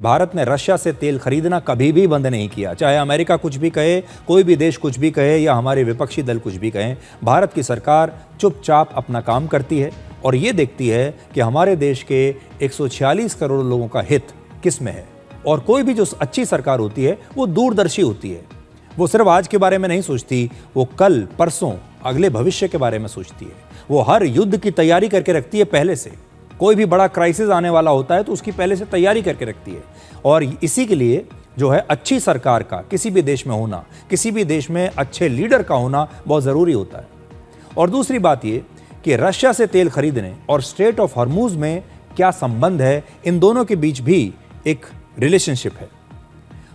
भारत ने रशिया से तेल खरीदना कभी भी बंद नहीं किया। चाहे अमेरिका कुछ भी कहे, कोई भी देश कुछ भी कहे या हमारे विपक्षी दल कुछ भी कहें, भारत की सरकार चुपचाप अपना काम करती है और ये देखती है कि हमारे देश के 146 करोड़ लोगों का हित किस में है। और कोई भी जो अच्छी सरकार होती है वो दूरदर्शी होती है। वो सिर्फ आज के बारे में नहीं सोचती, वो कल, परसों, अगले भविष्य के बारे में सोचती है। वो हर युद्ध की तैयारी करके रखती है पहले से। कोई भी बड़ा क्राइसिस आने वाला होता है तो उसकी पहले से तैयारी करके रखती है। और इसी के लिए जो है अच्छी सरकार का किसी भी देश में होना, किसी भी देश में अच्छे लीडर का होना बहुत ज़रूरी होता है। और दूसरी बात ये कि रशिया से तेल खरीदने और स्ट्रेट ऑफ हॉर्मूज में क्या संबंध है, इन दोनों के बीच भी एक रिलेशनशिप है।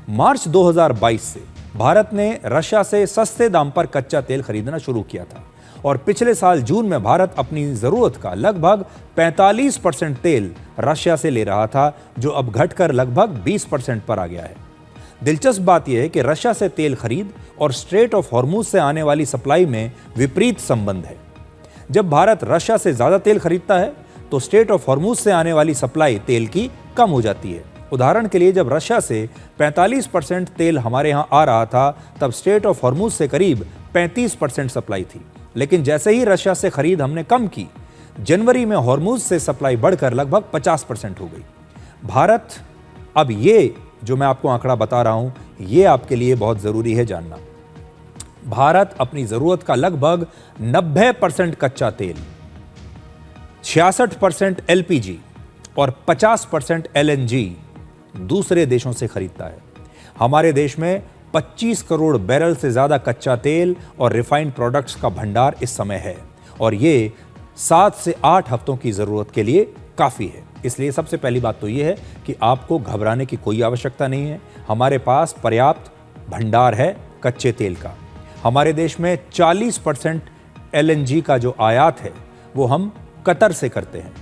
मार्च 2022 से भारत ने रशिया से सस्ते दाम पर कच्चा तेल खरीदना शुरू किया था और पिछले साल जून में भारत अपनी ज़रूरत का लगभग 45% तेल रशिया से ले रहा था, जो अब घटकर लगभग 20% पर आ गया है। दिलचस्प बात यह है कि रशिया से तेल खरीद और स्ट्रेट ऑफ हॉर्मूज से आने वाली सप्लाई में विपरीत संबंध है। जब भारत रशिया से ज़्यादा तेल खरीदता है तो स्ट्रेट ऑफ हॉर्मूज से आने वाली सप्लाई तेल की कम हो जाती है। उदाहरण के लिए, जब रशिया से 45% तेल हमारे यहाँ आ रहा था तब स्ट्रेट ऑफ हॉर्मूज से करीब 35% सप्लाई थी। लेकिन जैसे ही रशिया से खरीद हमने कम की, जनवरी में हॉर्मूज से सप्लाई बढ़कर लगभग 50% हो गई। भारत, अब ये जो मैं आपको आंकड़ा बता रहा हूं, ये आपके लिए बहुत ज़रूरी है जानना। भारत अपनी ज़रूरत का लगभग 90% कच्चा तेल, 66% एलपीजी और 50% एलएनजी दूसरे देशों से खरीदता है। हमारे देश में 25 करोड़ बैरल से ज़्यादा कच्चा तेल और रिफाइंड प्रोडक्ट्स का भंडार इस समय है और ये 7 से 8 हफ्तों की ज़रूरत के लिए काफ़ी है। इसलिए सबसे पहली बात तो ये है कि आपको घबराने की कोई आवश्यकता नहीं है। हमारे पास पर्याप्त भंडार है कच्चे तेल का। हमारे देश में 40% एलएनजी का जो आयात है वो हम कतर से करते हैं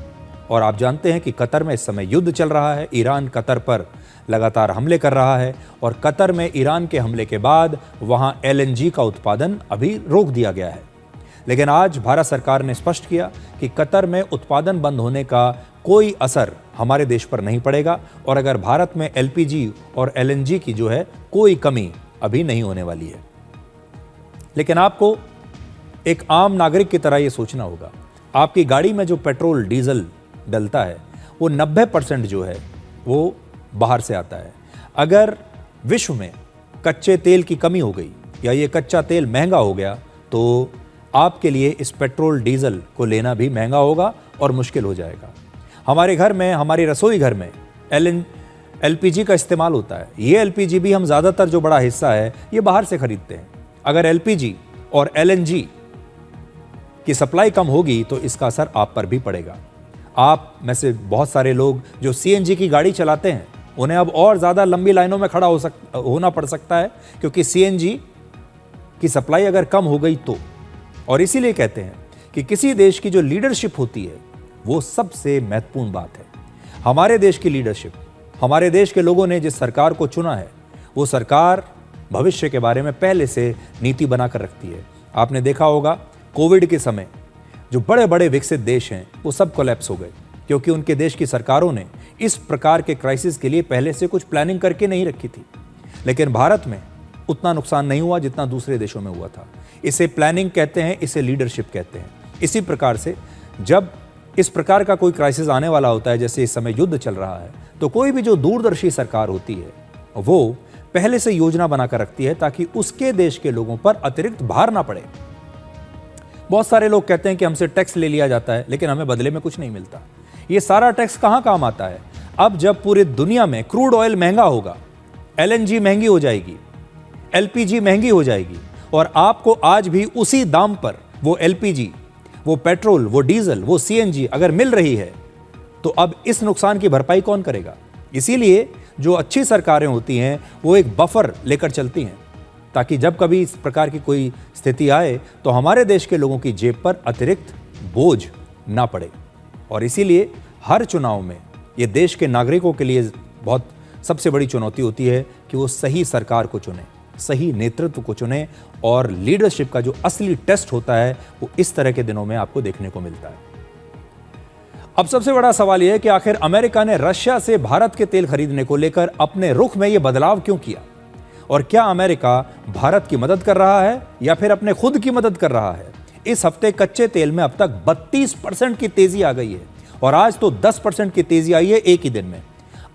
और आप जानते हैं कि कतर में इस समय युद्ध चल रहा है। ईरान कतर पर लगातार हमले कर रहा है और कतर में ईरान के हमले के बाद वहां एलएनजी का उत्पादन अभी रोक दिया गया है। लेकिन आज भारत सरकार ने स्पष्ट किया कि कतर में उत्पादन बंद होने का कोई असर हमारे देश पर नहीं पड़ेगा और अगर भारत में एलपीजी और एलएनजी की जो है कोई कमी अभी नहीं होने वाली है। लेकिन आपको एक आम नागरिक की तरह ये सोचना होगा, आपकी गाड़ी में जो पेट्रोल डीजल डलता है वो 90% जो है वो बाहर से आता है। अगर विश्व में कच्चे तेल की कमी हो गई या ये कच्चा तेल महंगा हो गया तो आपके लिए इस पेट्रोल डीजल को लेना भी महंगा होगा और मुश्किल हो जाएगा। हमारे घर में, हमारी रसोई घर में एलपीजी का इस्तेमाल होता है। ये एलपीजी भी हम ज़्यादातर जो बड़ा हिस्सा है ये बाहर से खरीदते हैं। अगर एलपीजी और एलएनजी की सप्लाई कम होगी तो इसका असर आप पर भी पड़ेगा। आप में से बहुत सारे लोग जो सीएनजी की गाड़ी चलाते हैं उन्हें अब और ज़्यादा लंबी लाइनों में खड़ा होना पड़ सकता है, क्योंकि सीएनजी की सप्लाई अगर कम हो गई तो। और इसीलिए कहते हैं कि किसी देश की जो लीडरशिप होती है वो सबसे महत्वपूर्ण बात है। हमारे देश की लीडरशिप, हमारे देश के लोगों ने जिस सरकार को चुना है वो सरकार भविष्य के बारे में पहले से नीति बनाकर रखती है। आपने देखा होगा कोविड के समय जो बड़े बड़े विकसित देश हैं वो सब कोलैप्स हो गए, क्योंकि उनके देश की सरकारों ने इस प्रकार के क्राइसिस के लिए पहले से कुछ प्लानिंग करके नहीं रखी थी। लेकिन भारत में उतना नुकसान नहीं हुआ जितना दूसरे देशों में हुआ था। इसे प्लानिंग कहते हैं, इसे लीडरशिप कहते हैं। इसी प्रकार से जब इस प्रकार का कोई क्राइसिस आने वाला होता है, जैसे इस समय युद्ध चल रहा है, तो कोई भी जो दूरदर्शी सरकार होती है वो पहले से योजना बनाकर रखती है ताकि उसके देश के लोगों पर अतिरिक्त भार ना पड़े। बहुत सारे लोग कहते हैं कि हमसे टैक्स ले लिया जाता है लेकिन हमें बदले में कुछ नहीं मिलता। ये सारा टैक्स कहाँ काम आता है? अब जब पूरी दुनिया में क्रूड ऑयल महंगा होगा, एलएनजी महंगी हो जाएगी, एलपीजी महंगी हो जाएगी और आपको आज भी उसी दाम पर वो एलपीजी, वो पेट्रोल, वो डीजल, वो सीएनजी अगर मिल रही है तो अब इस नुकसान की भरपाई कौन करेगा? इसीलिए जो अच्छी सरकारें होती हैं वो एक बफर लेकर चलती हैं ताकि जब कभी इस प्रकार की कोई स्थिति आए तो हमारे देश के लोगों की जेब पर अतिरिक्त बोझ ना पड़े। और इसीलिए हर चुनाव में ये देश के नागरिकों के लिए बहुत सबसे बड़ी चुनौती होती है कि वो सही सरकार को चुने, सही नेतृत्व को चुने और लीडरशिप का जो असली टेस्ट होता है वो इस तरह के दिनों में आपको देखने को मिलता है। अब सबसे बड़ा सवाल यह है कि आखिर अमेरिका ने रशिया से भारत के तेल खरीदने को लेकर अपने रुख में यह बदलाव क्यों किया, और क्या अमेरिका भारत की मदद कर रहा है या फिर अपने खुद की मदद कर रहा है। इस हफ्ते कच्चे तेल में अब तक 32% की तेजी आ गई है और आज तो 10% की तेजी आई है एक ही दिन में।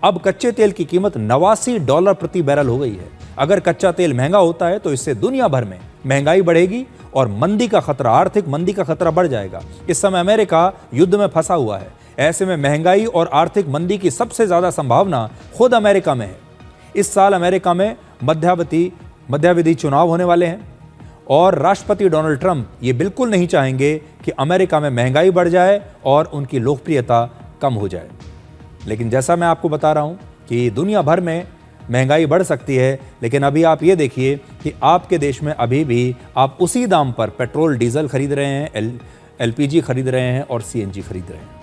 अब कच्चे तेल की कीमत $89 प्रति बैरल हो गई है। अगर कच्चा तेल महंगा होता है तो इससे दुनिया भर में महंगाई बढ़ेगी और मंदी का खतरा, आर्थिक मंदी का खतरा बढ़ जाएगा। इस समय अमेरिका युद्ध में फंसा हुआ है। ऐसे में महंगाई और आर्थिक मंदी की सबसे ज्यादा संभावना खुद अमेरिका में है। इस साल अमेरिका में मध्यावधि चुनाव होने वाले हैं और राष्ट्रपति डोनाल्ड ट्रंप ये बिल्कुल नहीं चाहेंगे कि अमेरिका में महंगाई बढ़ जाए और उनकी लोकप्रियता कम हो जाए। लेकिन जैसा मैं आपको बता रहा हूं कि दुनिया भर में महंगाई बढ़ सकती है, लेकिन अभी आप ये देखिए कि आपके देश में अभी भी आप उसी दाम पर पेट्रोल डीजल खरीद रहे हैं, एलपीजी खरीद रहे हैं और सीएनजी खरीद रहे हैं।